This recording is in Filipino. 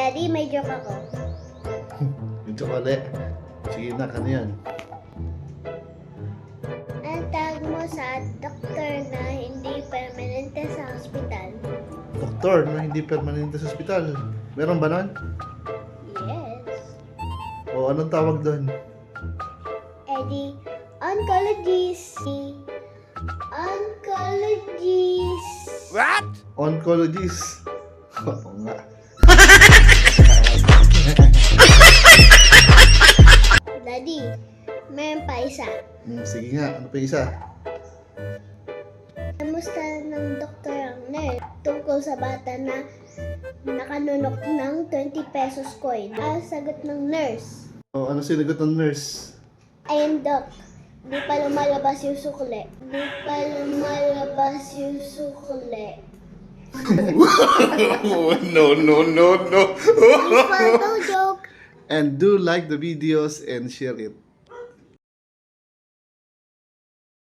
Daddy, may joke ako. Medyo kali. Sige na, ano yan? Ang tawag mo sa doktor na hindi permanente sa hospital? Doktor na hindi permanente sa ospital. Meron ba nun? Yes. O anong tawag doon? Eddie, oncologist. Oncologist. Oncologist. Oo nga. Daddy, meron pa isa. Sige nga, ano pa isa? Kamusta ng doktor ang nurse tungkol sa bata na nakanunok ng 20 pesos coin? Sagot ng nurse. O ano sinagot ng nurse? Ayun, Doc. Di pa lumalabas yung sukle. Di pa lumalabas yung sukle. No. It's not no joke. And do like the videos and share it.